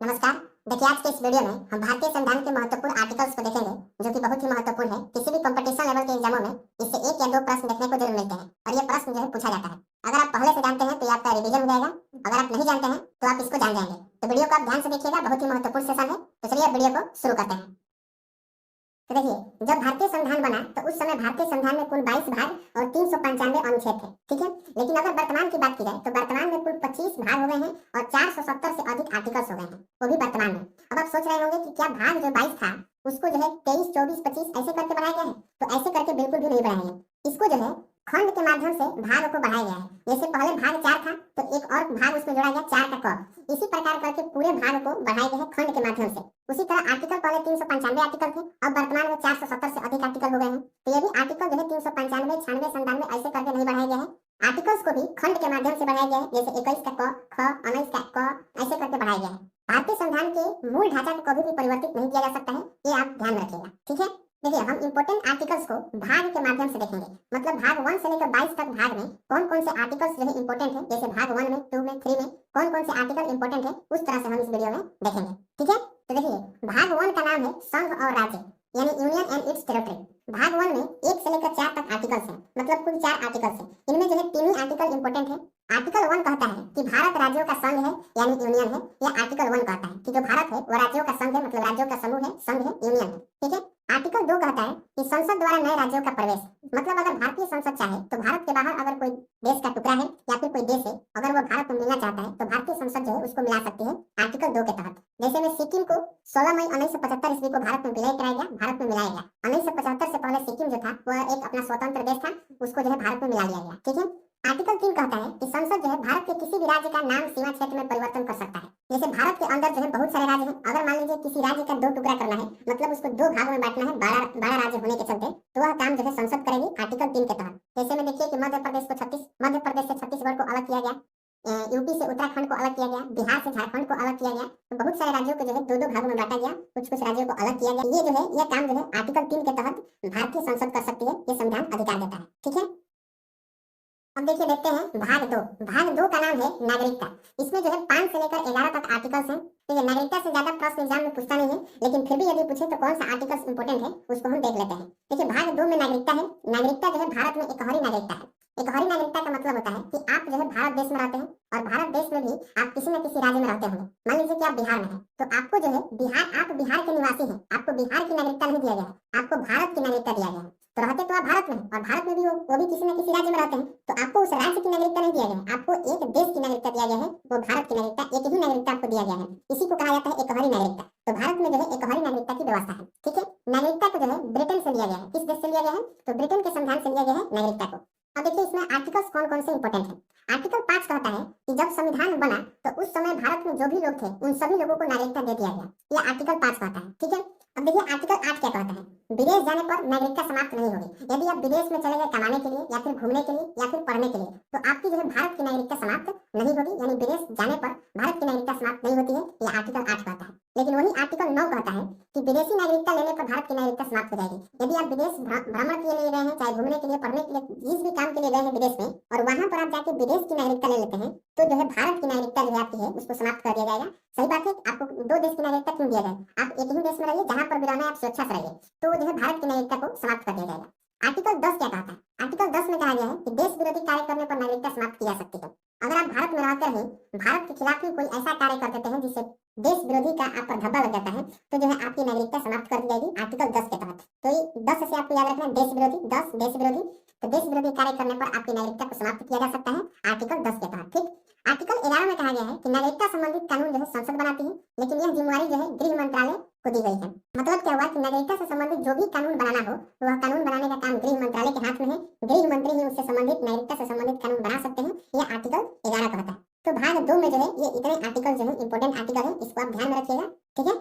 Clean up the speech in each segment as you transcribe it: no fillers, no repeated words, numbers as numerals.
नमस्कार। देखिए, आज के इस वीडियो में हम भारतीय संविधान के महत्वपूर्ण आर्टिकल्स को देखेंगे, जो कि बहुत ही महत्वपूर्ण है। किसी भी कंपटीशन लेवल के एग्जामों में इससे एक या दो प्रश्न देखने को जरूर मिलते हैं और ये प्रश्न जो है पूछा जाता है। अगर आप पहले से जानते हैं तो ये आपका रिवीजन हो जाएगा। अगर आप नहीं जानते हैं तो आप इसको जान जाएंगे। तो वीडियो को आप ध्यान से देखिएगा, बहुत ही महत्वपूर्ण सेशन है। तो चलिए वीडियो को शुरू करते हैं। तो देखिए, जब भारतीय संविधान बना तो उस समय भारतीय संविधान में कुल 22 भाग और 395 अनुच्छेद थे, ठीक है। लेकिन अगर वर्तमान की बात की जाए तो वर्तमान में कुल 25 भाग हो गए हैं और 470 से अधिक आर्टिकल्स हो गए हैं, वो भी वर्तमान में। अब आप सोच रहे होंगे कि क्या भाग जो 22 था उसको जो है 23, 24, 25 ऐसे करके बढ़ाया गया है? तो ऐसे करके बिल्कुल भी नहीं बढ़ाया है। इसको जो है खंड के माध्यम से भाग को बढ़ाया गया है। जैसे पहले भाग 4 था तो एक और भाग उसमें जोड़ा गया 4 का क। इसी प्रकार करके पूरे भाग को बढ़ाया गया है खंड के माध्यम से। उसी तरह आर्टिकल पहले 395 आर्टिकल थे, अब वर्तमान में 470 से अधिक आर्टिकल हो गए हैं। तो ये भी आर्टिकल जो है 395, 96, 97 ऐसे करके नहीं बढ़ाया गया है। आर्टिकल्स को भी खंड के माध्यम से बढ़ाया गया है, जैसे 21 का क, ख, 19 का क ऐसे करके बढ़ाया गया है। भारतीय संविधान के मूल ढांचा को कभी भी परिवर्तित नहीं किया जा सकता है, ये आप ध्यान में रखिएगा, ठीक है। देखिए, हम इंपोर्टेंट आर्टिकल्स को भाग के माध्यम से देखेंगे। मतलब भाग 1 से लेकर 22 तक भाग में कौन कौन से आर्टिकल्स जो है इंपोर्टेंट है, जैसे भाग 1 में, 2 में, 3 में कौन कौन से आर्टिकल इंपोर्टेंट है, उस तरह से हम इस वीडियो में देखेंगे, ठीक है। तो देखिए, भाग 1 का नाम है संघ और राज्य, यानी यूनियन एंड इट्स टेरिटरी। भाग 1 में 1 से लेकर 4 तक आर्टिकल्स हैं, मतलब कुल 4 आर्टिकल्स हैं। इनमें जो है 3 ही आर्टिकल इंपोर्टेंट है। आर्टिकल 1 कहता है कि भारत राज्यों का संघ है, यानी यूनियन है। या आर्टिकल 1 कहता है कि जो भारत है वो राज्यों का संघ है, मतलब राज्यों का समूह है, संघ है, यूनियन है, ठीक है। आर्टिकल 2 कहता है कि संसद द्वारा नए राज्यों का प्रवेश, मतलब अगर भारतीय संसद चाहे तो भारत के बाहर अगर कोई देश का टुकड़ा है या फिर कोई देश है, अगर वो भारत में मिलना चाहता है तो भारतीय संसद जो है उसको मिला सकती है आर्टिकल 2 के तहत। जैसे में सिक्किम को 16 मई 1975 ईस्वी को भारत में विलय कराया गया, भारत में मिलाया गया। 1975 से पहले सिक्किम जो था वह एक अपना स्वतंत्र देश था, उसको जो है भारत में मिला लिया गया, ठीक है। आर्टिकल 3 कहता है कि संसद जो है भारत के किसी भी राज्य का नाम सीमा क्षेत्र में परिवर्तन कर सकता है। जैसे भारत के अंदर जो है बहुत सारे राज्य हैं, अगर मान लीजिए किसी राज्य का 2 टुकड़ा करना है, मतलब उसको 2 भागों में बांटना है, 12 राज्य होने के चलते, तो वह काम जो है संसद करेगी आर्टिकल 3 के तहत। जैसे में देखिए कि मध्य प्रदेश से छत्तीसगढ़ को अलग किया गया, यूपी से उत्तराखंड को अलग किया गया, बिहार से झारखंड को अलग किया गया। तो बहुत सारे राज्यों को जो है 2-2 भागों में बांटा गया, कुछ राज्यों को अलग किया गया। ये जो है यह काम जो है आर्टिकल 3 के तहत भारतीय संसद कर सकती है, ये संविधान अधिकार देता है, ठीक है। अब देखिए, देखते हैं भाग 2। भाग 2 का नाम है नागरिकता। इसमें जो है 5 से लेकर 11 तक आर्टिकल्स हैं। तो ये नागरिकता से ज्यादा प्रश्न एग्जाम में पूछता नहीं है, लेकिन फिर भी यदि पूछे तो कौन सा आर्टिकल्स इंपोर्टेंट है उसको हम देख लेते हैं। देखिए, भाग 2 में नागरिकता है। नागरिकता जो है भारत में एकहरी नागरिकता है। एकहरी नागरिकता का मतलब होता है कि आप जो है भारत देश में रहते हैं और भारत देश में भी आप किसी न किसी राज्य में रहते होंगे। मान लीजिए कि आप बिहार में हैं, तो आपको जो है आप बिहार के निवासी हैं, आपको बिहार की नागरिकता नहीं दिया गया है, आपको भारत की नागरिकता दिया गया है। तो रहते तो आप भारत में हैं और भारत में भी वो भी किसी न किसी राज्य में रहते हैं, तो आपको उस राज्य की नागरिकता नहीं दिया गया है, आपको एक देश की नागरिकता दिया गया है, वो भारत की नागरिकता, एक ही नागरिकता आपको दिया गया है। इसी को कहा जाता है एकहरी नागरिकता। तो भारत में जो है एकहरी नागरिकता की व्यवस्था है, ठीक है। नागरिकता को जो है ब्रिटेन से लिया गया है। किस देश से लिया गया है? तो ब्रिटेन के संविधान से लिया गया है नागरिकता को। अब देखिए, इसमें आर्टिकल्स कौन कौन से इंपोर्टेंट है। आर्टिकल 5 कहता है कि जब संविधान बना तो उस समय भारत में जो भी लोग थे उन सभी लोगों को नागरिकता दे दिया गया, यह आर्टिकल 5 कहता है, ठीक है। अब देखिए, आर्टिकल 8 क्या कहता है? विदेश जाने पर नागरिकता समाप्त नहीं होगी। यदि आप विदेश में चले गए कमाने के लिए या फिर घूमने के लिए या फिर पढ़ने के लिए, तो आपकी जो है भारत की नागरिकता समाप्त नहीं होगी, यानी विदेश जाने पर भारत की नागरिकता समाप्त नहीं होती है, यह आर्टिकल 8 कहता है। लेकिन वही आर्टिकल 9 कहता है कि विदेशी नागरिकता लेने पर भारत की नागरिकता समाप्त हो जाएगी। यदि आप विदेश भ्रमण के लिए गए हैं, चाहे घूमने के लिए, पढ़ने के लिए, जिस भी काम के लिए गए हैं विदेश में, और वहां पर आप जाके विदेश की नागरिकता ले लेते हैं, तो जो है भारत की नागरिकता जो है आपकी है उसको समाप्त कर दिया जाएगा। सही बात है, आपको 2 देश की नागरिकता क्यों दिया जाए? आप एक ही देश में रहिए, जहां पर भी रहना है आप सुरक्षा से रहिए, तो जो है भारत की नागरिकता को समाप्त कर दिया जाएगा। आर्टिकल 10 क्या कहता है? आर्टिकल 10 में कहा गया है कि देश विरोधी कार्य करने पर नागरिकता समाप्त की जा सकती है। अगर आप भारत में रहकर ही भारत के खिलाफ ही कोई ऐसा कार्य कर देते हैं जिससे देश विरोधी का आप पर धब्बा लग जाता है, तो जो है आपकी नागरिकता समाप्त कर दी जाएगी आर्टिकल 10 के तहत। तो ये 10 से आपको याद रखना है, देश विरोधी, 10 देश विरोधी। तो देश विरोधी कार्य करने पर आपकी नागरिकता को समाप्त किया जा सकता है आर्टिकल 10 के तहत, ठीक। आर्टिकल 11 में कहा गया है कि नागरिकता संबंधित कानून जो है संसद बनाती है, लेकिन यह जिम्मेवारी जो है गृह मंत्रालय को दी गई है। मतलब क्या हुआ कि नागरिकता से संबंधित जो भी कानून बनाना हो, वह कानून बनाने का काम गृह मंत्रालय के हाथ में है। गृह मंत्री ही उससे संबंधित नागरिकता से संबंधित कानून बना सकते हैं, यह आर्टिकल 11 कहता है। तो भाग 2 में जो है ये इतने आर्टिकल जो है इंपोर्टेंट आर्टिकल है, इसको आप ध्यान में रखिएगा, ठीक है।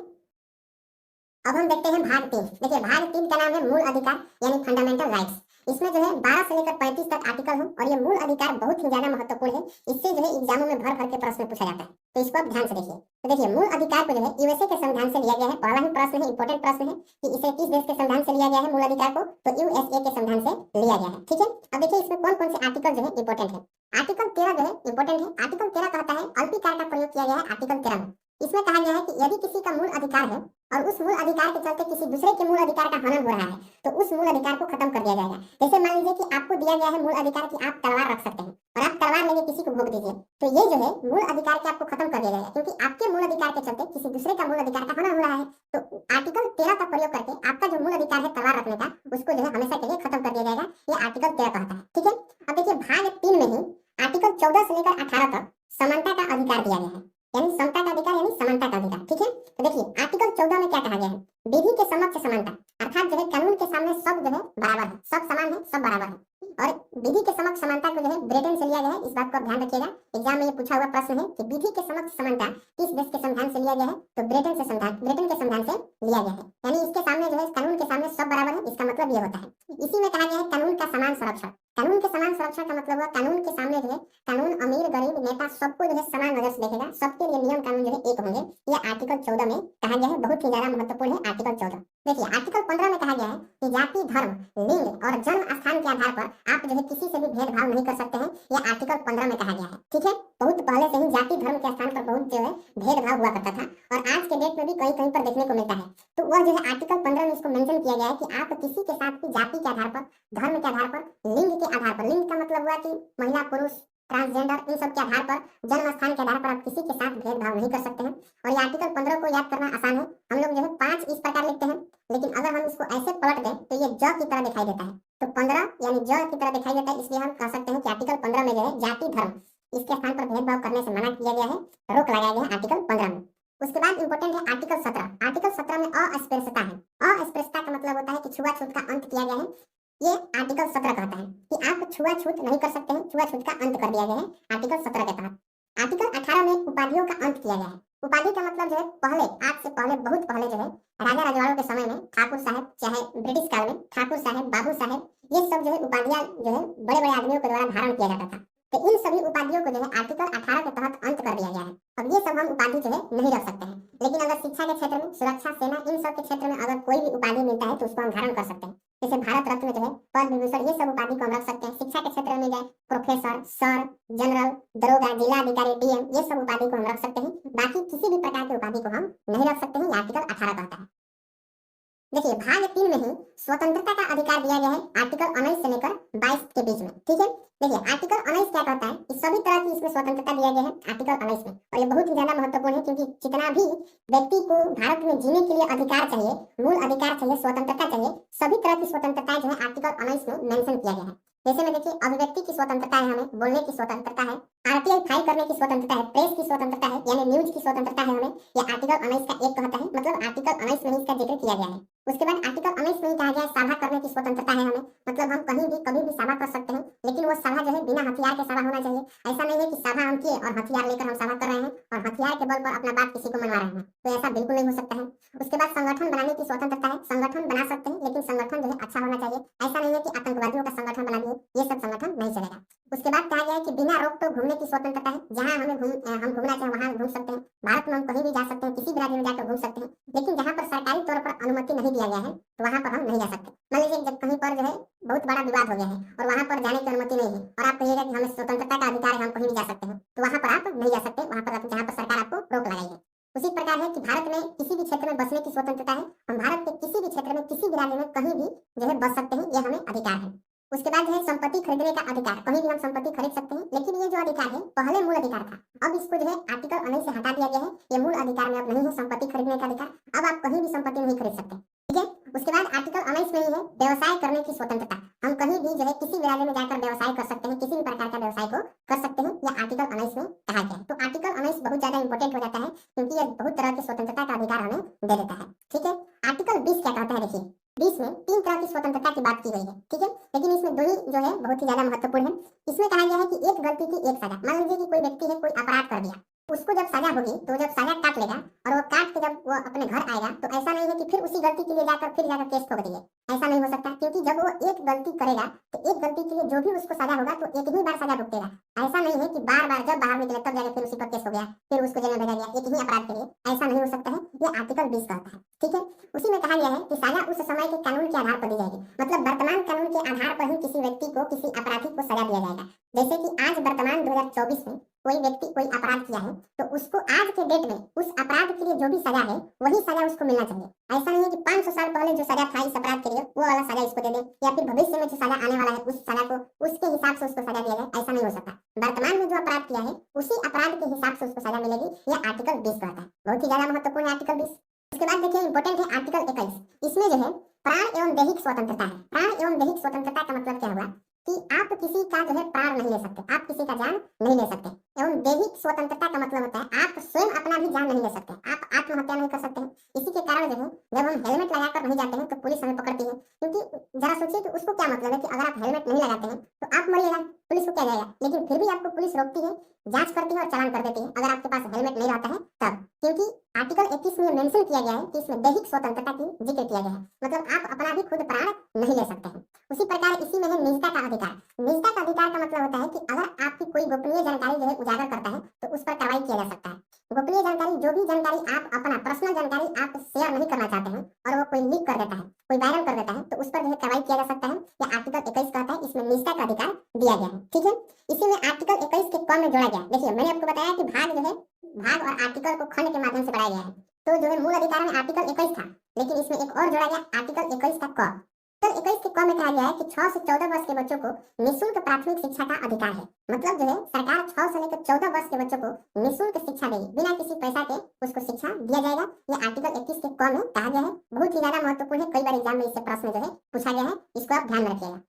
अब हम देखते हैं भाग 3। देखिए, भाग 3 का नाम है मूल अधिकार, यानी फंडामेंटल राइट्स। इसमें जो है 12 से लेकर 35 तक आर्टिकल हैं और ये मूल अधिकार बहुत ही ज्यादा महत्वपूर्ण है। इससे जो है एग्जामों में भर भर के प्रश्न पूछा जाता है, तो इसको आप ध्यान से देखिए। तो देखिए, मूल अधिकार को जो है यूएसए के संविधान से लिया गया है। पहला ही प्रश्न है, इंपोर्टेंट प्रश्न है कि इसे किस देश के संविधान से लिया गया है मूल अधिकार को? तो यूएसए के संविधान से लिया गया है, ठीक है। अब देखिए, इसमें कौन कौन से आर्टिकल जो है इंपोर्टेंट है। आर्टिकल 13 जो है इंपोर्टेंट है। आर्टिकल 13 कहता है अल्पीकार का प्रयोग किया गया है आर्टिकल 13 में। इसमें कहा गया है कि यदि किसी का मूल अधिकार है और उस मूल अधिकार के चलते किसी दूसरे के मूल अधिकार का हनन हो रहा है तो उस मूल अधिकार को खत्म कर दिया जाएगा। जैसे मान लीजिए कि आपको दिया गया है मूल अधिकार कि आप तलवार रख सकते हैं और आप तलवार लेके किसी को भोग दीजिए, तो ये जो है मूल अधिकार के आपको खत्म कर दिया जाएगा, क्योंकि आपके मूल अधिकार के चलते किसी दूसरे का मूल अधिकार का हनन हो रहा है। तो आर्टिकल 13 का प्रयोग करके आपका जो मूल अधिकार है तलवार रखने का, उसको जो है हमेशा के लिए खत्म कर दिया जाएगा। ये आर्टिकल 13 कहता है। ठीक है, अब देखिए भाग 3 में ही आर्टिकल 14 से लेकर 18 तक समानता का अधिकार दिया गया है, यानी समता का अधिकार यानी समानता का अधिकार। ठीक है, तो देखिए आर्टिकल 14 में क्या कहा गया है, विधि के समक्ष समानता, अर्थात जो है कानून के सामने सब जो है बराबर है, सब समान है, सब बराबर है। और विधि के समक्ष समानता को जो है ब्रिटेन से लिया गया है, इस बात को आप ध्यान रखिएगा। एग्जाम में ये पूछा हुआ प्रश्न है कि विधि के समक्ष समानता किस देश के संविधान से लिया गया है, तो ब्रिटेन के संविधान से लिया गया है। यानी इसके सामने जो है कानून के सामने सब बराबर है, इसका मतलब ये होता है। इसी में कहा गया है कानून का समान संरक्षण। कानून के समान संरक्षण का मतलब हुआ कानून के सामने जो है कानून अमीर गरीब नेता सबको जो है समान नजर से देखेगा, सबके लिए नियम कानून जो है एक होंगे। ये आर्टिकल 14 में कहा गया है, बहुत ही ज्यादा महत्वपूर्ण है आर्टिकल 14। देखिए आर्टिकल 15 में कहा गया है कि जाति धर्म लिंग और जन्म स्थान के आधार पर आप जो है किसी से भी भेदभाव नहीं कर सकते हैं। यह आर्टिकल 15 में कहा गया है। ठीक है, बहुत पहले से ही जाति धर्म के स्थान पर बहुत जो है भेदभाव हुआ करता था और आज के डेट में भी कहीं पर देखने को मिलता है। तो वह जो है आर्टिकल 15 में इसको मेंशन किया गया है कि आप किसी के साथ भी जाति के आधार पर, धर्म के आधार पर, लिंग के आधार पर, लिंग का मतलब हुआ कि महिला पुरुष ट्रांसजेंडर, इन सब के आधार पर, जन्म स्थान के आधार पर आप किसी के साथ भेदभाव नहीं कर सकते हैं। और ये आर्टिकल 15 को याद करना आसान है, हम लोग जो है 5 इस प्रकार लिखते हैं, लेकिन अगर हम इसको ऐसे पलट दें तो ये ज की तरह दिखाई देता है। तो 15 यानी ज की तरह दिखाई देता है, इसलिए हम कह सकते हैं कि आर्टिकल 15 में जो है जाति धर्म इसके स्थान पर भेदभाव करने से मना किया गया है, रोक लगाया गया है आर्टिकल 15 में। उसके बाद इंपॉर्टेंट है आर्टिकल 17। आर्टिकल 17 में अस्पृश्यता है। अस्पृश्यता का मतलब होता है कि छुआछूत का अंत किया गया है। ये आर्टिकल 17 कहता है कि आप छुआछूत नहीं कर सकते हैं, छुआछूत का अंत कर दिया गया है आर्टिकल 17 के तहत। आर्टिकल 18 में उपाधियों का अंत किया गया है। उपाधि का मतलब जो है पहले, आज से पहले, बहुत पहले जो है राजा रजवाड़ों के समय में ठाकुर साहब, चाहे ब्रिटिश काल में ठाकुर साहब, बाबू साहब, ये सब जो है उपाधियां जो है बड़े बड़े आदमियों के द्वारा धारण किया जाता था। तो इन सभी उपाधियों को जो है आर्टिकल 18 के तहत अंत कर दिया गया है। अब ये सब हम उपाधि जो है नहीं रख सकते हैं, लेकिन अगर शिक्षा के क्षेत्र में, सुरक्षा, सेना, इन सब के क्षेत्र में अगर कोई भी उपाधि मिलता है तो उसको हम धारण कर सकते हैं। जैसे भारत रत्न जो है, पद्म विभूषण, ये सब उपाधि को हम रख सकते हैं। शिक्षा के क्षेत्र में मिल जाए प्रोफेसर, सर, जनरल, दरोगा, जिला अधिकारी, डीएम, ये सब उपाधि को हम रख सकते हैं। बाकी किसी भी प्रकार की उपाधि को हम नहीं रख सकते हैं, आर्टिकल 18 कहता है। देखिए भाग 3 में ही स्वतंत्रता का अधिकार दिया गया है आर्टिकल 19 से लेकर 22 के बीच में। ठीक है, देखिए आर्टिकल 19 क्या कहता है कि सभी तरह की इसमें स्वतंत्रता दिया गया है आर्टिकल 19 में, और ये बहुत ही ज्यादा महत्वपूर्ण है, क्योंकि जितना भी व्यक्ति को भारत में जीने के लिए अधिकार चाहिए, मूल अधिकार चाहिए, स्वतंत्रता चाहिए, सभी तरह की स्वतंत्रता जो है आर्टिकल 19 में मेंशन किया गया है। जैसे में देखिए अभिव्यक्ति की स्वतंत्रता है, हमें बोलने की स्वतंत्रता है, आरटीआई फाइल करने की स्वतंत्रता है, प्रेस की स्वतंत्रता है, यानी न्यूज की स्वतंत्रता है हमें, यह आर्टिकल 19 का एक कहता है, मतलब आर्टिकल 19 में इसका जिक्र किया गया है। उसके बाद आर्टिकल 19 में कहा गया है सभा करने की स्वतंत्रता है हमें, मतलब हम कहीं भी कभी भी सभा कर सकते हैं, लेकिन वो सभा जो है बिना हथियार के सभा होना चाहिए। ऐसा नहीं है कि सभा हम किए और हथियार लेकर हम सभा कर रहे हैं और हथियार के बल पर अपना बात किसी को मनवा रहे हैं, तो ऐसा बिल्कुल नहीं हो सकता है। उसके बाद संगठन बनाने की स्वतंत्रता है, संगठन बना सकते हैं, लेकिन संगठन जो है अच्छा होना चाहिए। ऐसा नहीं है कि आतंकवादियों का संगठन बना दिए, ये सब संगठन नहीं चलेगा। उसके बाद कहा गया है कि बिना रोक टोक घूमने की स्वतंत्रता है, जहां हम घूमना चाहे वहां घूम सकते हैं। भारत में हम कहीं भी जा सकते हैं, किसी भी राज्य में जाकर घूम सकते हैं, लेकिन जहां पर सरकारी तौर पर अनुमति नहीं दिया गया है तो वहां पर हम नहीं जा सकते। मान लीजिए जब कहीं पर जो है बहुत बड़ा विवाद हो गया है और वहां पर जाने की अनुमति नहीं है और आप कहिएगा कि हमें स्वतंत्रता का अधिकार है, हम कहीं भी जा सकते हैं, तो वहां पर आप नहीं जा सकते, वहां पर जहां पर सरकार आपको रोक लगाई है। उसी प्रकार है कि भारत में किसी भी क्षेत्र में बसने की स्वतंत्रता है, हम भारत के किसी भी क्षेत्र में, किसी भी राज्य में कहीं भी जो है बस सकते हैं, यह हमें अधिकार है। उसके बाद है संपत्ति खरीदने का अधिकार, कहीं भी हम संपत्ति खरीद सकते हैं, लेकिन ये जो अधिकार है पहले मूल अधिकार था, अब इसको जो है आर्टिकल 19 से हटा दिया गया है, ये मूल अधिकार में अब नहीं है संपत्ति खरीदने का अधिकार, अब आप कहीं भी संपत्ति नहीं खरीद सकते। ठीक है, उसके बाद आर्टिकल 19 में ही है व्यवसाय करने की स्वतंत्रता, हम कहीं भी जो है किसी भी राज्य में जाकर व्यवसाय कर सकते हैं, किसी भी प्रकार का व्यवसाय को कर सकते हैं, यह आर्टिकल 19 में कहा गया है। तो आर्टिकल 19 बहुत ज्यादा इंपॉर्टेंट हो जाता है, क्योंकि यह बहुत तरह की स्वतंत्रता का अधिकार हमें दे देता है। ठीक है, आर्टिकल 20 क्या कहता है, देखिए 20 में 3 तरह की स्वतंत्रता की बात की गई है। ठीक है, लेकिन इसमें दो ही जो है बहुत ही ज्यादा महत्वपूर्ण है। इसमें कहा गया है कि एक गलती की एक सजा। मान लीजिए कि कोई व्यक्ति है, कोई अपराध कर दिया, उसको जब सजा होगी तो जब सजा काट लेगा और वो काट के जब वो अपने घर आएगा तो ऐसा नहीं है कि फिर उसी गलती के लिए जाकर केस ठोक देंगे, ऐसा नहीं हो सकता, क्योंकि जब वो एक गलती करेगा तो एक गलती के लिए जो भी उसको सजा होगा तो एक ही बार सजा भुगतेगा। ऐसा नहीं है कि बार बार जब बाहर निकले तब जाकर फिर उसी पर केस हो गया, फिर उसको जेल में भेजा गया एक ही अपराध के लिए, ऐसा नहीं हो सकता है, ये आर्टिकल 20 कहता है। ठीक है, उसी में कहा गया है कि सजा उस समय के कानून के आधार पर दी जाएगी, मतलब वर्तमान कानून के आधार पर ही किसी व्यक्ति को, किसी अपराधी को सजा दिया जाएगा। जैसे कि आज वर्तमान 2024 में कोई व्यक्ति कोई अपराध किया है तो उसको आज के डेट में उस अपराध के लिए जो भी सजा है वही सजा उसको मिलना चाहिए। ऐसा नहीं है कि 500 साल पहले जो सजा था इस अपराध के लिए वो वाला सजा इसको दे दे, या फिर भविष्य में जो सजा आने वाला है उस सजा को उसके हिसाब से उसको सजा दिया जाए, ऐसा नहीं हो सकता। वर्तमान में जो अपराध किया है उसी अपराध के हिसाब से उसको सजा मिलेगी। यह आर्टिकल 20 कहता है, बहुत ही ज्यादा महत्वपूर्ण है आर्टिकल 20। उसके बाद देखिए इंपॉर्टेंट है आर्टिकल 21। इसमें जो है प्राण एवं दैहिक स्वतंत्रता है। प्राण एवं दैहिक स्वतंत्रता का मतलब क्या हुआ कि आप किसी का जो है प्राण नहीं ले सकते, आप किसी का जान नहीं ले सकते। एवं दैहिक स्वतंत्रता का मतलब होता है आप स्वयं अपना भी जान नहीं ले सकते, आप आत्महत्या नहीं कर सकते हैं। इसी के कारण जो है जब हम हेलमेट लगाकर नहीं जाते हैं तो पुलिस हमें पकड़ती है, क्योंकि जरा सोचिए कि उसको क्या मतलब है कि अगर आप हेलमेट नहीं लगाते हैं तो आप मरिएगा, पुलिस को क्या जाएगा, लेकिन फिर भी आपको पुलिस रोकती है, जांच करती है और चालान कर देती है अगर आपके पास हेलमेट नहीं रहता है तब, क्योंकि आर्टिकल 21 में मेंशन किया गया है कि इसमें दैहिक स्वतंत्रता की जिक्र किया गया है, मतलब आप अपना भी खुद प्राण नहीं ले सकते हैं। उसी प्रकार इसी में है निजता का अधिकार। निजता का अधिकार का मतलब होता है कि अगर आपकी कोई गोपनीय जानकारी जो है उजागर करता है तो उस पर कार्रवाई किया जा सकता है। गोपनीय जानकारी, जो भी जानकारी आप अपना पर्सनल जानकारी आप शेयर नहीं करना चाहते हैं और वो कोई लीक कर देता है, कोई वायरल कर देता है, तो उस पर जो है कार्रवाई किया जा सकता है। या आर्टिकल 21 कहता है इसमें निजता का अधिकार दिया गया है। ठीक है, इसी में आर्टिकल 21 के क में जोड़ा गया। देखिए मैंने आपको बताया कि भाग जो है भाग और आर्टिकल को खंड के माध्यम से बढ़ाया गया है, तो जो है मूल अधिकार में आर्टिकल 21 था, लेकिन इसमें एक और जोड़ा गया आर्टिकल 21 का क। तो 21 के क में कहा गया है कि 6 से 14 वर्ष के बच्चों को निःशुल्क प्राथमिक शिक्षा का अधिकार है। मतलब जो है सरकार 6 से लेकर 14 वर्ष के बच्चों को निःशुल्क शिक्षा देगी, बिना किसी पैसा के उसको शिक्षा दिया जाएगा। ये आर्टिकल 21 के क में कहा गया है, बहुत ही ज्यादा महत्वपूर्ण है, कई बार एग्जाम में इससे प्रश्न जो है पूछा गया है, इसको आप ध्यान में रखिएगा।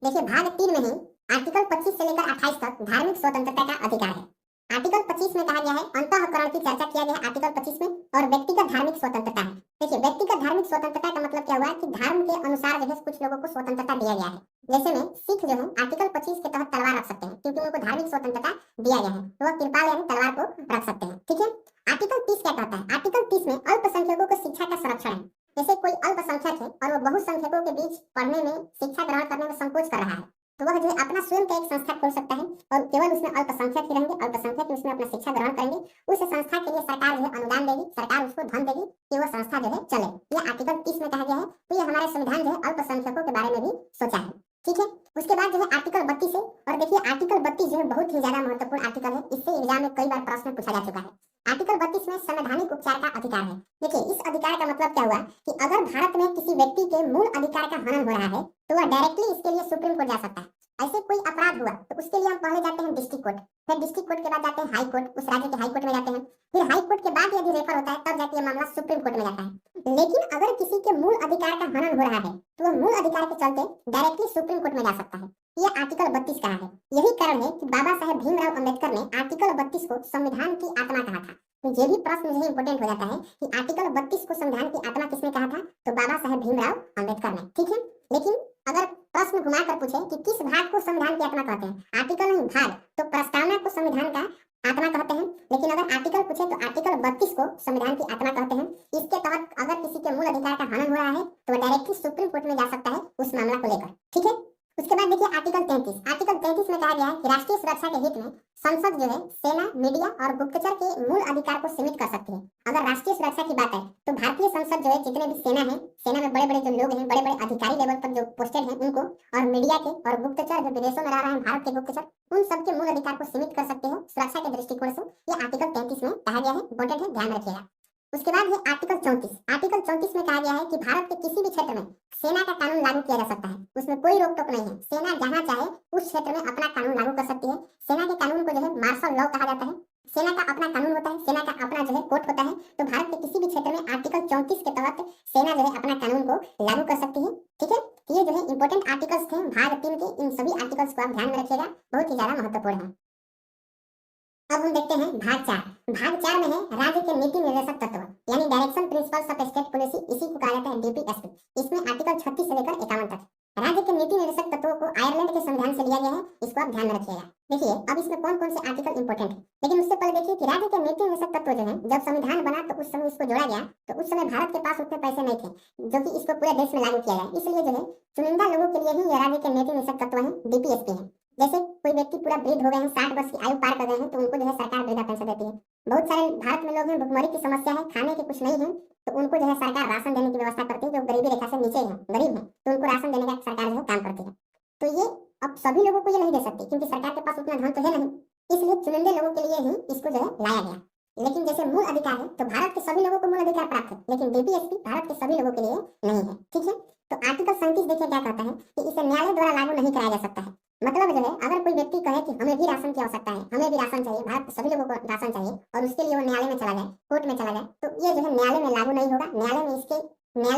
देखिए भाग 3 में ही आर्टिकल 25 से लेकर 28 तक धार्मिक स्वतंत्रता का अधिकार है। आर्टिकल 25 में कहा गया है अंतःकरण की चर्चा किया गया है आर्टिकल 25 में, और व्यक्तिगत धार्मिक स्वतंत्रता है। देखिए व्यक्तिगत धार्मिक स्वतंत्रता का मतलब क्या हुआ कि धर्म के अनुसार जो है कुछ लोगों को स्वतंत्रता दिया गया है। जैसे में सिख जो है आर्टिकल 25 के तहत तलवार रख सकते हैं, क्योंकि उनको धार्मिक स्वतंत्रता दिया गया है, तो वह कृपाल यानी तलवार को रख सकते हैं। ठीक है, आर्टिकल 30 क्या कहता है? आर्टिकल 30 में अल्पसंख्यकों को शिक्षा का संरक्षण है। जैसे कोई अल्पसंख्यक है और वो बहुसंख्यकों के बीच पढ़ने में, शिक्षा ग्रहण करने में संकोच कर रहा है, तो वह जो है अपना स्वयं का एक संस्था खोल सकता है और केवल उसमें अल्पसंख्यक ही रहेंगे, अल्पसंख्यक उसमें अपना शिक्षा ग्रहण करेंगे। उस संस्था के लिए सरकार जो है अनुदान देगी, सरकार उसको धन देगी कि वह संस्था जो है चले। यह आर्टिकल 30 में कहा गया है। तो ये हमारे संविधान जो है अल्पसंख्यकों के बारे में भी सोचा है। ठीक है, उसके बाद जो है आर्टिकल 32 है, और देखिए आर्टिकल 32 जो है बहुत ही ज्यादा महत्वपूर्ण आर्टिकल है, इससे एग्जाम में कई बार प्रश्न पूछा जा चुका है। आर्टिकल 32 में संवैधानिक उपचार का अधिकार है। देखिए इस अधिकार का मतलब क्या हुआ कि अगर भारत में किसी व्यक्ति के मूल अधिकार का हनन हो रहा है तो वह डायरेक्टली इसके लिए सुप्रीम कोर्ट जा सकता है। ऐसे कोई अपराध हुआ तो उसके लिए हम पहले जाते हैं डिस्ट्रिक्ट कोर्ट, फिर डिस्ट्रिक्ट कोर्ट के बाद जाते हैं हाई कोर्ट, उस राज्य के हाई कोर्ट में जाते हैं, फिर हाई कोर्ट के बाद यदि रेफर होता है तब जाके मामला सुप्रीम कोर्ट में जाता है। लेकिन अगर किसी के मूल अधिकार का हनन हो रहा है तो वह मूल अधिकार के चलते डायरेक्टली सुप्रीम कोर्ट में जा सकता है। यह आर्टिकल 32 कहा है। यही कारण है कि बाबा साहेब भीमराव अंबेडकर ने आर्टिकल 32 को संविधान की आत्मा कहा था। तो ये भी प्रश्न जो है इंपोर्टेंट हो जाता है कि आर्टिकल 32 को संविधान की आत्मा किसने कहा था? तो बाबा साहेब भीमराव अंबेडकर ने। ठीक है, लेकिन अगर प्रश्न घुमाकर पूछे कि किस भाग को संविधान की आत्मा कहते हैं, आर्टिकल नहीं भाग, तो प्रस्तावना को संविधान का आत्मा कहते हैं। लेकिन अगर आर्टिकल पूछे तो आर्टिकल 32 को संविधान की आत्मा कहते हैं। इसके तहत अगर किसी के मूल अधिकार का हनन हो रहा है तो डायरेक्टली सुप्रीम कोर्ट में जा सकता है उस मामला को लेकर। ठीक है, उसके बाद देखिए आर्टिकल 33। आर्टिकल 33 में कहा गया है कि राष्ट्रीय सुरक्षा के हित में संसद जो है सेना, मीडिया और गुप्तचर के मूल अधिकार को सीमित कर सकती है। अगर राष्ट्रीय सुरक्षा की बात है तो भारतीय संसद जो है जितने भी सेना है, सेना में बड़े बड़े जो लोग हैं, बड़े बड़े अधिकारी लेवल पर जो पोस्टेड हैं उनको, और मीडिया के और गुप्तचर जो विदेशों में रह रहे हैं भारत के गुप्तचर, उन सबके मूल अधिकार को सीमित कर सकते हैं सुरक्षा के दृष्टिकोण से। ये आर्टिकल 33 में कहा गया है, इंपोर्टेंट है, ध्यान रखिएगा। उसके बाद है आर्टिकल 34। आर्टिकल 34 में कहा गया है कि भारत के किसी भी क्षेत्र में सेना का कानून लागू किया जा सकता है, उसमें कोई रोक टोक नहीं है। सेना जहां चाहे उस क्षेत्र में अपना कानून लागू कर सकती है। सेना के कानून को जो है मार्शल लॉ कहा जाता है। सेना का अपना कानून होता है, सेना का अपना जो है कोर्ट होता है। तो भारत के किसी भी क्षेत्र में आर्टिकल 34 के तहत सेना जो है अपना कानून को लागू कर सकती है। ठीक है, ये जो है इंपोर्टेंट आर्टिकल्स थे भाग 3 के। इन सभी आर्टिकल्स को आप ध्यान में रखिएगा, बहुत ही ज्यादा महत्वपूर्ण है। अब हम देखते हैं भाग 4। भाग 4 में है राज्य के नीति निर्देशक तत्व, यानी direction principles of state policy, इसी को कहा जाता है डीपीएसपी। इसमें आर्टिकल 36 से लेकर 51 तक राज्य के नीति निर्देशक तत्वों को आयरलैंड के संविधान से लिया गया है, इसको आप ध्यान में रखिएगा। देखिए अब इसमें कौन कौन से आर्टिकल इंपोर्टेंट है, लेकिन उससे पहले देखिए कि राज्य के नीति निर्देशक तत्व जो है जब संविधान बना तो उस समय इसको जोड़ा गया, तो उस समय भारत के पास उतने पैसे नहीं थे जो कि इसको पूरे देश में लागू किया जाए। इसलिए जो है चुनिंदा लोगों के लिए ही यह राज्य के नीति निर्देशक तत्व है, डीपीएसपी है। जैसे कोई व्यक्ति पूरा वृद्ध हो गए हैं, 60 वर्ष की आयु पार कर गए हैं, तो उनको जो है सरकार वृद्धा पेंशन देती है। बहुत सारे भारत में लोग हैं भुखमरी की समस्या है, खाने के कुछ नहीं है, तो उनको जो है सरकार राशन देने की व्यवस्था करती है। जो गरीबी रेखा से नीचे है, गरीब है, तो उनको राशन देने का सरकार जो है काम करती है। तो ये अब सभी लोगों को ये नहीं दे सकती क्योंकि सरकार के पास उतना धन तो है नहीं, इसलिए चुनिंदे लोगों के लिए ही इसको जो है लाया गया। लेकिन जैसे मूल अधिकार है तो भारत के सभी लोगों को मूल अधिकार प्राप्त है, लेकिन डीपीएसपी भारत के सभी लोगों के लिए नहीं है। ठीक है, तो आर्टिकल 37 देखिए क्या कहता है कि इसे न्यायालय द्वारा लागू नहीं कराया जा सकता है। मतलब जो है अगर कोई व्यक्ति कहे कि हमें भी राशन की आवश्यकता है, हमें भी राशन चाहिए, भारत के सभी लोगों को राशन चाहिए और उसके लिए वो न्यायालय में चला जाए, कोर्ट में चला जाए, तो ये जो है न्यायालय में लागू नहीं होगा। न्यायालय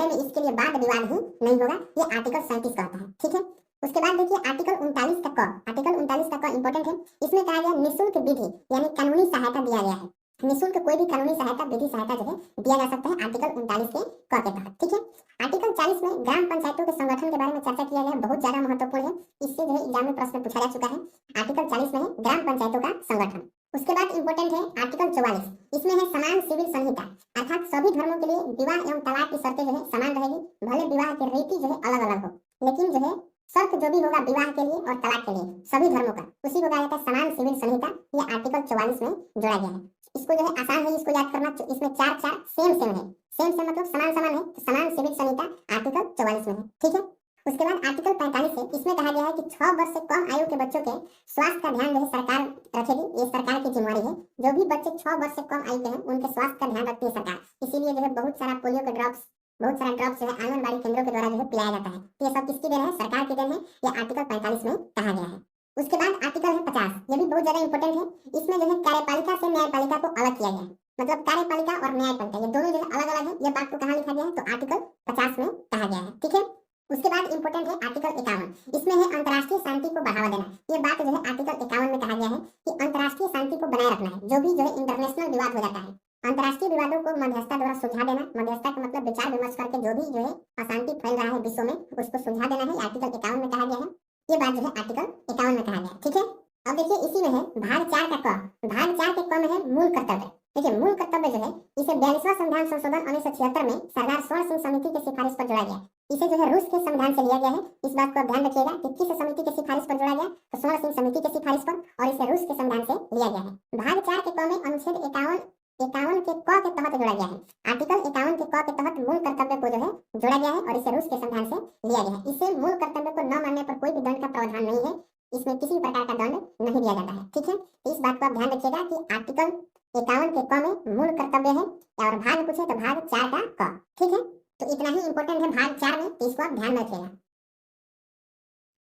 में इसके लिए वाद विवाद ही नहीं होगा। ये आर्टिकल 37 कहता है। ठीक है, उसके बाद देखिए आर्टिकल 39 का क। आर्टिकल 39 का क इंपॉर्टेंट है। इसमें कहा गया निःशुल्क विधि यानी कानूनी सहायता दिया गया है। निःशुल्क कोई भी कानूनी सहायता, विधि सहायता जो है दिया जा सकता है आर्टिकल 39 के क के तहत। ठीक है, आर्टिकल 40 में ग्राम पंचायतों के संगठन के बारे में चर्चा किया गया है, बहुत ज्यादा महत्वपूर्ण है। इससे जो है एग्जाम में प्रश्न पूछा जा चुका है। आर्टिकल 40 में है ग्राम पंचायतों का संगठन। उसके बाद इंपॉर्टेंट है आर्टिकल 44, इसमें है समान सिविल संहिता, अर्थात सभी धर्मों के लिए विवाह एवं तलाक की शर्तें जो है समान रहेगी, भले विवाह की रीति जो है अलग अलग हो, लेकिन जो है शर्त जो भी होगा विवाह के लिए और तलाक के लिए सभी धर्मों का, उसी को कहा जाता है समान सिविल संहिता। यह आर्टिकल 44 में जोड़ा गया है। इसको जो है आसान है इसको याद करना, इसमें चार चार सेम सेम है, सेम सेम मतलब समान समान है, तो समान सिविल संहिता आर्टिकल 44 में है। ठीक है, उसके बाद आर्टिकल 45 है, इसमें कहा गया है कि 6 वर्ष से कम आयु के बच्चों के स्वास्थ्य का ध्यान जो है सरकार रखेगी। ये सरकार की जिम्मेवारी है। जो भी बच्चे 6 वर्ष से कम आयु के हैं उनके स्वास्थ्य का ध्यान रखती है सरकार। इसीलिए जो है बहुत सारा पोलियो के ड्रॉप्स, बहुत सारा ड्रॉप्स जो है आंगनबाड़ी केंद्रों के द्वारा जो है पिलाया जाता है। ये सब किसकी देन है? सरकार की देन है। ये आर्टिकल 45 में कहा गया है। उसके बाद आर्टिकल है 50, ये भी बहुत ज्यादा इंपॉर्टेंट है। इसमें जो है कार्यपालिका से न्यायपालिका को अलग किया गया है, मतलब कार्यपालिका और न्यायपालिका ये दोनों जो है अलग अलग है। ये बात को कहाँ लिखा गया है? तो आर्टिकल 50 में कहा गया है। ठीक है, उसके बाद इंपॉर्टेंट है आर्टिकल 51, इसमें है अंतर्राष्ट्रीय शांति को बढ़ावा देना। ये बात जो है आर्टिकल 51 में कहा गया है कि अंतर्राष्ट्रीय शांति को बनाए रखना है। जो भी जो है इंटरनेशनल विवाद हो जाता है, अंतर्राष्ट्रीय विवादों को मध्यस्थता द्वारा सुलझा देना। मध्यस्थता का मतलब विचार विमर्श करके जो भी जो है अशांति फैल रहा है विश्व में उसको सुलझा देना है। आर्टिकल 51 में कहा गया है। ये बात जो है आर्टिकल 51 में कहा गया है। ठीक है, अब देखिए इसी में है भाग 4 का क। भाग 4 के क में है मूल कर्तव्य। देखिए मूल कर्तव्य जो है इसे 42वां संविधान संशोधन 1976 में सरदार स्वर्ण सिंह समिति की सिफारिश पर जोड़ा गया। इसे जो है रूस के संविधान से लिया गया है। इस बात को ध्यान रखिएगा कि किस समिति की सिफारिश पर जोड़ा गया, तो स्वर्ण सिंह समिति की सिफारिश पर, और इसे रूस के संविधान से लिया गया है। भाग 4 के क में अनुच्छेद 51 के क के तहत जोड़ा गया है। आर्टिकल 51 के क के तहत मूल कर्तव्य को जो है जोड़ा गया है और इसे रूस के संविधान से लिया गया है। इससे मूल कर्तव्य को न मानने पर कोई भी दंड का प्रावधान नहीं है, इसमें किसी प्रकार का दंड नहीं दिया जाता है। ठीक है, तो इस बात को आप ध्यान रखिएगा कि आर्टिकल 51 के क में मूल कर्तव्य है और भाग पूछे तो भाग 4 का क। ठीक है, तो इतना ही इंपॉर्टेंट है भाग 4 में, तो इसको आप ध्यान रखिएगा।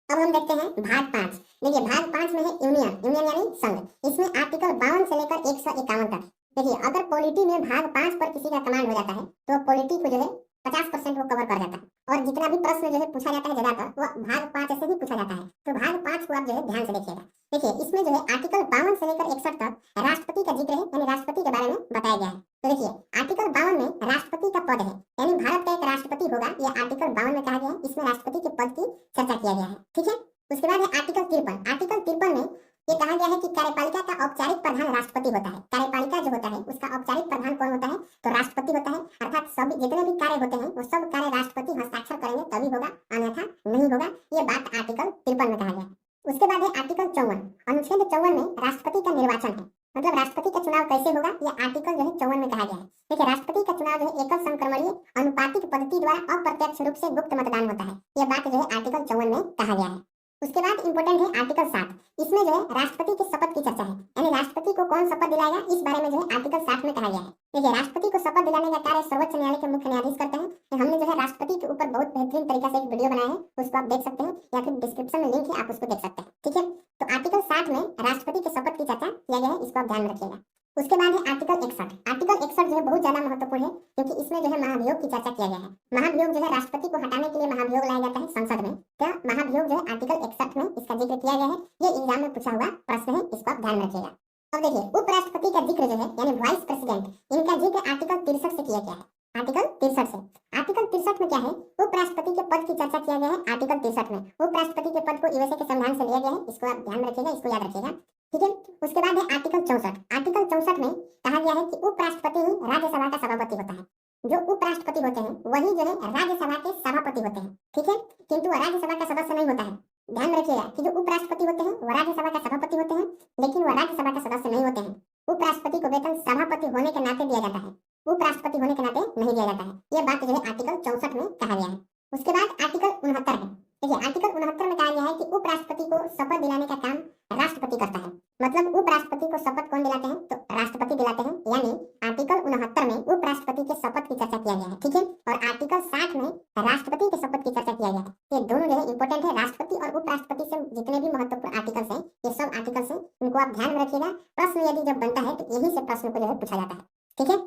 अब हम देखते हैं भाग 5। देखिए भाग 5 में है यूनियन यानी संघ। इसमें आर्टिकल 52 से लेकर 151 तक। देखिए अगर पॉलिटी में भाग 5 पर किसी का कमांड हो जाता है तो पॉलिटी को जो है 50% वो कवर कर जाता है, और जितना भी प्रश्न जो है पूछा जाता है ज्यादातर वो भाग 5 से ही पूछा जाता है। तो भाग 5 को आप जो है ध्यान से देखिएगा। देखिए इसमें जो है आर्टिकल 52 से लेकर 61 तक राष्ट्रपति का जिक्र है, यानी राष्ट्रपति के बारे में बताया गया है। तो देखिए आर्टिकल 52 में राष्ट्रपति का पद है, यानी भारत का एक राष्ट्रपति होगा, यह आर्टिकल 52 में कहा गया है। इसमें राष्ट्रपति के पद की चर्चा किया गया है। ठीक है, उसके बाद है आर्टिकल 53। आर्टिकल 53 में ये कहा गया है कि कार्यपालिका का औपचारिक प्रधान राष्ट्रपति होता है। कार्यपालिका जो होता है उसका औपचारिक प्रधान कौन होता है? तो राष्ट्रपति होता है। अर्थात सभी जितने भी कार्य होते हैं वो सब कार्य राष्ट्रपति हस्ताक्षर करेंगे तभी होगा, अन्यथा नहीं होगा। ये बात आर्टिकल 53 में कहा गया है। उसके बाद है आर्टिकल 54। अनुच्छेद 54 में राष्ट्रपति का निर्वाचन है, मतलब राष्ट्रपति का चुनाव कैसे होगा, यह आर्टिकल जो है 54 में कहा गया है। देखिए राष्ट्रपति का चुनाव जो है एकल संक्रमणीय अनुपातिक पद्धति द्वारा अप्रत्यक्ष रूप से गुप्त मतदान होता है। यह बात जो है आर्टिकल 54 में कहा गया है। उसके बाद इंपॉर्टेंट है आर्टिकल 7। इसमें जो है राष्ट्रपति की शपथ की चर्चा है, यानी राष्ट्रपति को कौन शपथ दिलाएगा इस बारे में जो है आर्टिकल 7 में कहा गया है। देखिए राष्ट्रपति को शपथ दिलाने का कार्य सर्वोच्च न्यायालय के मुख्य न्यायाधीश करते हैं। तो हमने जो है राष्ट्रपति के ऊपर बहुत बेहतरीन तरीके से एक वीडियो बनाया है, उसको आप देख सकते हैं या फिर डिस्क्रिप्शन में लिंक है, आप उसको देख सकते हैं। ठीक है, तो आर्टिकल 7 में राष्ट्रपति की शपथ की चर्चा किया गया है, इसको आप ध्यान रखिएगा। उसके बाद है आर्टिकल 61। आर्टिकल 61 जो है बहुत ज्यादा महत्वपूर्ण है क्योंकि इसमें जो है महाभियोग की चर्चा किया गया है। महाभियोग जो है राष्ट्रपति को हटाने के लिए महाभियोग लाया जाता है संसद में, तो महाभियोग जो है आर्टिकल 61 में इसका जिक्र किया गया है। ये एग्जाम में पूछा हुआ प्रश्न है, इसको आप ध्यान रखिएगा। अब देखिए उपराष्ट्रपति का जिक्र जो है यानी वाइस प्रेसिडेंट, इनका जिक्र आर्टिकल 63 से किया गया है। आर्टिकल 63 से, आर्टिकल 63 में क्या है? उपराष्ट्रपति के पद की चर्चा किया गया है। आर्टिकल 63 में उपराष्ट्रपति के पद को यूएसए के संविधान से लिया गया है, इसको आप ध्यान रखिएगा, इसको याद रखिएगा। ठीक है, उसके बाद है आर्टिकल 64। आर्टिकल 64 में कहा गया है कि उपराष्ट्रपति ही राज्यसभा का सभापति होता है। जो उपराष्ट्रपति होते हैं वही जो है राज्यसभा के सभापति होते हैं। ठीक है, किंतु राज्यसभा का सदस्य नहीं होता है। ध्यान रखिएगा कि जो उपराष्ट्रपति होते हैं वो राज्यसभा का सभापति होते हैं, लेकिन वो राज्यसभा का सदस्य नहीं होते हैं। उपराष्ट्रपति को वेतन सभापति होने के नाते दिया जाता है, उपराष्ट्रपति होने के नाते नहीं दिया जाता है। यह बात जो है आर्टिकल 64 में कहा गया है। उसके बाद आर्टिकल 69 है। देखिए आर्टिकल 69 में कहा गया है कि उपराष्ट्रपति को शपथ दिलाने का काम राष्ट्रपति करता है। मतलब उपराष्ट्रपति को शपथ कौन दिलाते हैं? तो राष्ट्रपति दिलाते हैं। यानी आर्टिकल 69 में उपराष्ट्रपति के शपथ की चर्चा किया गया है, ठीक है। और आर्टिकल 60 में राष्ट्रपति के शपथ की चर्चा किया गया है। ये दोनों जो है इंपॉर्टेंट है। राष्ट्रपति और उपराष्ट्रपति से जितने भी महत्वपूर्ण आर्टिकल्स हैं, ये सब आर्टिकल्स हैं, इनको आप ध्यान में रखिएगा। प्रश्न यदि जब बनता है तो यही से प्रश्न को जो है पूछा जाता है, ठीक है।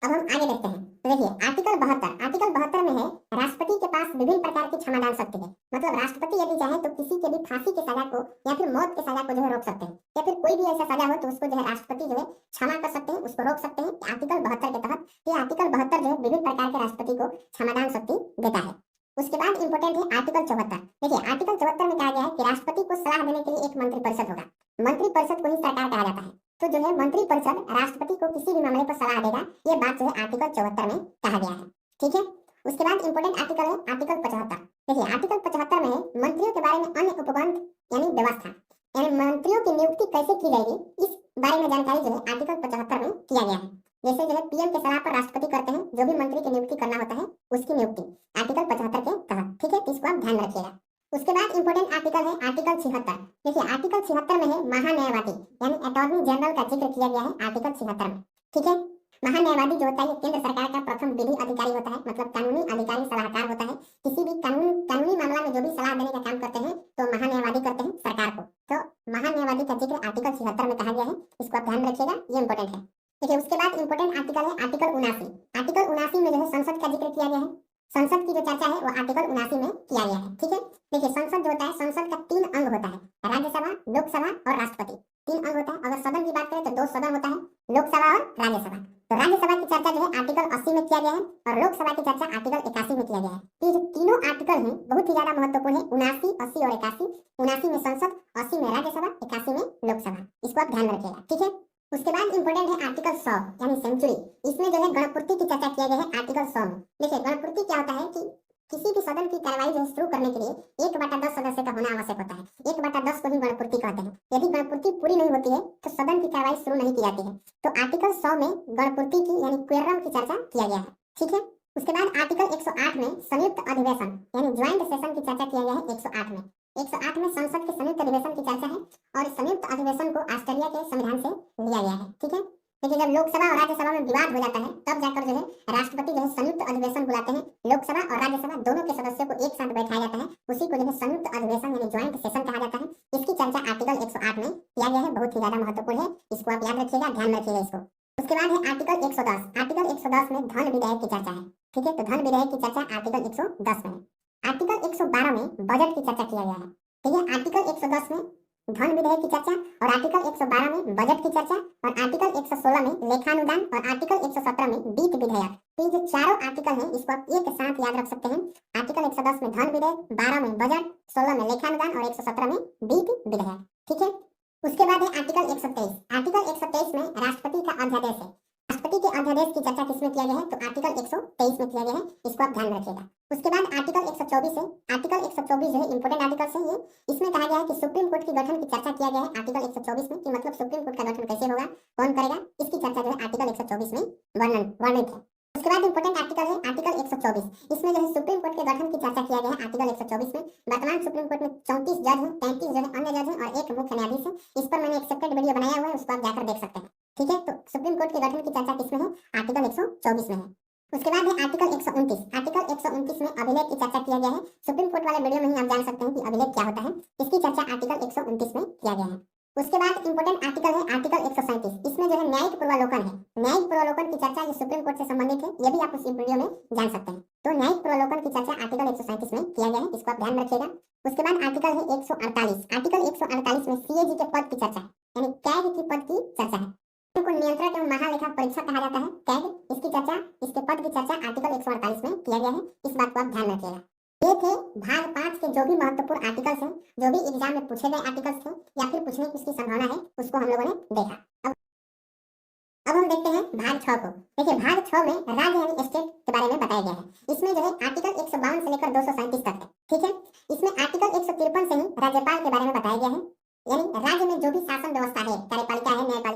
अब हम आगे देखते हैं। तो देखिए आर्टिकल 72 में है राष्ट्रपति के पास विभिन्न प्रकार की क्षमादान शक्ति है। मतलब राष्ट्रपति यदि चाहे तो किसी के भी फांसी की सजा को या फिर मौत की सजा को जो है रोक सकते हैं, या फिर कोई भी ऐसा सजा हो तो उसको जो है राष्ट्रपति जो है क्षमा कर सकते हैं, उसको रोक सकते हैं आर्टिकल 72 के तहत। ये आर्टिकल 72 जो है विभिन्न प्रकार के राष्ट्रपति को क्षमादान शक्ति देता है। उसके बाद इंपॉर्टेंट है आर्टिकल 74। देखिए आर्टिकल 74 में कहा गया है कि राष्ट्रपति को सलाह देने के लिए एक मंत्रिपरिषद होगा। मंत्रिपरिषद को ही सरकार कहा जाता है। तो जो है मंत्रिपरिषद राष्ट्रपति को किसी भी मामले पर सलाह देगा, ये बात जो है आर्टिकल 74 में कहा गया है, ठीक है। उसके बाद इंपॉर्टेंट आर्टिकल है आर्टिकल 75। देखिए आर्टिकल 75 में है मंत्रियों के बारे में अन्य उपबंध यानी व्यवस्था, यानी मंत्रियों की नियुक्ति कैसे की जाएगी, इस बारे में जानकारी जो है आर्टिकल 75 में किया गया है। जैसे जो है पीएम के सलाह पर राष्ट्रपति करते हैं, जो भी मंत्री की नियुक्ति करना होता है उसकी नियुक्ति आर्टिकल 75 के तहत, ठीक है। इसको आप ध्यान रखिएगा। उसके बाद इंपॉर्टेंट आर्टिकल है आर्टिकल 76। देखिए आर्टिकल 76 में है महान्यायवादी यानी अटॉर्नी जनरल का जिक्र किया गया है आर्टिकल 76 में, ठीक है। महान्यायवादी जो होता है ये केंद्र सरकार का प्रथम विधि अधिकारी होता है, मतलब कानूनी अधिकारी सलाहकार होता है। किसी भी कानूनी मामला में जो भी सलाह देने का काम करते हैं तो महान्यायवादी करते हैं सरकार को। तो महान्यायवादी का जिक्र आर्टिकल 76 में कहा गया है, इसको आप ध्यान रखिएगा, ये इंपॉर्टेंट है। देखिए उसके बाद इंपॉर्टेंट आर्टिकल है आर्टिकल 79। आर्टिकल 79 में जो है संसद का जिक्र किया गया है। संसद की जो चर्चा है वो आर्टिकल 79 में किया गया है, ठीक है। देखिए संसद जो होता है, संसद का 3 अंग होता है, राज्यसभा, लोकसभा और राष्ट्रपति। 3 अंग होता है। अगर सदन की बात करें तो 2 सदन होता है, लोकसभा और राज्यसभा। तो राज्यसभा की चर्चा जो है आर्टिकल 80 में किया गया है और लोकसभा की चर्चा आर्टिकल 81 में किया गया है। तो ये जो तीनों आर्टिकल हैं बहुत ही ज्यादा महत्वपूर्ण है, 79, 80 और 81। 79 में संसद, 80 में राज्यसभा, 81 में लोकसभा। इसको आप ध्यान रखिएगा, ठीक है। उसके बाद इंपॉर्टेंट है आर्टिकल 100 यानी सेंचुरी। इसमें जो है गणपूर्ति की चर्चा किया गया है आर्टिकल 100 में। देखिए गणपूर्ति क्या होता है कि किसी भी सदन की कार्रवाई जो शुरू करने के लिए 1/10 सदस्य का होना आवश्यक होता है। 1/10 को ही गणपूर्ति कहते हैं। यदि गणपूर्ति पूरी नहीं होती है तो सदन की कार्रवाई शुरू नहीं की जाती है। तो आर्टिकल 100 में गणपूर्ति की यानी क्वेरम की चर्चा किया गया है, ठीक है। उसके बाद आर्टिकल 108 में संयुक्त अधिवेशन यानी ज्वाइंट सेशन की चर्चा किया गया है 108 में। 108 में संसद के संयुक्त अधिवेशन की चर्चा है और संयुक्त अधिवेशन को ऑस्ट्रेलिया के संविधान से लिया गया है, ठीक है। लेकिन जब लोकसभा और राज्यसभा में विवाद हो जाता है तब जाकर जो है राष्ट्रपति जो है संयुक्त अधिवेशन बुलाते हैं। लोकसभा और राज्यसभा दोनों के सदस्यों को एक साथ बैठाया जाता है, उसी को जो है संयुक्त अधिवेशन यानी ज्वाइंट सेशन कहा जाता है। इसकी चर्चा आर्टिकल 108 में किया गया है, बहुत ही ज्यादा महत्वपूर्ण है, इसको आप याद रखिएगा, ध्यान रखिएगा इसको। उसके बाद है आर्टिकल 110। आर्टिकल 110 में धन विधेयक की चर्चा है, ठीक है। तो धन विधेयक की चर्चा आर्टिकल 110 में है। आर्टिकल 112 में बजट की चर्चा किया गया है, ठीक है। आर्टिकल 110 में धन विधेयक की चर्चा और आर्टिकल 112 में बजट की चर्चा और आर्टिकल 116 में लेखानुदान और आर्टिकल 117 में वित्त विधेयक। तो ये जो चारों आर्टिकल हैं इसको आप एक साथ याद रख सकते हैं। आर्टिकल 110 में धन विधेयक, 12 में बजट, 16 में लेखानुदान और 117 में वित्त विधेयक, ठीक है। उसके बाद है आर्टिकल 123। आर्टिकल 123 में राष्ट्रपति का अध्यादेश है। राष्ट्रपति के अध्यादेश की चर्चा किसमें किया गया है? तो आर्टिकल 123 में किया गया है, इसको आप ध्यान रखिएगा। उसके बाद आर्टिकल 124 है। आर्टिकल 124 जो है इंपॉर्टेंट आर्टिकल है ये। इसमें कहा गया है कि सुप्रीम कोर्ट की गठन की चर्चा किया गया है आर्टिकल 124 में, कि मतलब सुप्रीम कोर्ट का गठन कैसे होगा, कौन करेगा, इसकी चर्चा जो है आर्टिकल 124 में वर्णित है। उसके बाद इंपॉर्टेंट आर्टिकल है आर्टिकल 124। इसमें जो है सुप्रीम कोर्ट के गठन की चर्चा किया गया है आर्टिकल 124 में। वर्तमान सुप्रीम कोर्ट में 34 जज हैं, 33 जो है अन्य जज हैं और 1 मुख्य न्यायाधीश है। इस पर मैंने एक सेपरेट वीडियो बनाया हुआ है, उसको आप जाकर देख सकते हैं, ठीक है। तो सुप्रीम कोर्ट के गठन की चर्चा किसमें है? आर्टिकल 124 में है। उसके बाद है आर्टिकल 129। आर्टिकल 129 में अभिलेख की चर्चा किया गया है। सुप्रीम कोर्ट वाले वीडियो में ही आप जान सकते हैं कि अभिलेख क्या होता है, इसकी चर्चा आर्टिकल 129 में किया गया है। उसके बाद इंपॉर्टेंट आर्टिकल है आर्टिकल 137। इसमें जो है न्यायिक पूर्वावलोकन है। न्यायिक पूर्वावलोकन की चर्चा जो सुप्रीम कोर्ट से संबंधित है, ये भी आप उस वीडियो में जान सकते हैं। तो न्यायिक पूर्वावलोकन की चर्चा आर्टिकल 137 में किया गया है, इसको आप ध्यान रखिएगा। उसके बाद आर्टिकल है 148। आर्टिकल 148 में सीएजी के पद की चर्चा है, यानी कैग की पद की चर्चा है। को नियंत्रक एवं महालेखा परीक्षक कहा जाता है, कैग, इसकी चर्चा, इसके पद की चर्चा आर्टिकल 148 में किया गया है, इस बात को आप ध्यान रखिएगा। ये थे भाग 5 के जो भी महत्वपूर्ण आर्टिकल्स हैं, जो भी एग्जाम में पूछे गए आर्टिकल्स थे या फिर पूछने की उसकी संभावना है, उसको हम लोगों ने देखा। अब हम देखते हैं भाग 6 को। देखिए भाग 6 में राज्य यानी स्टेट के बारे में बताया गया है। इसमें जो है आर्टिकल 152 से लेकर 237 तक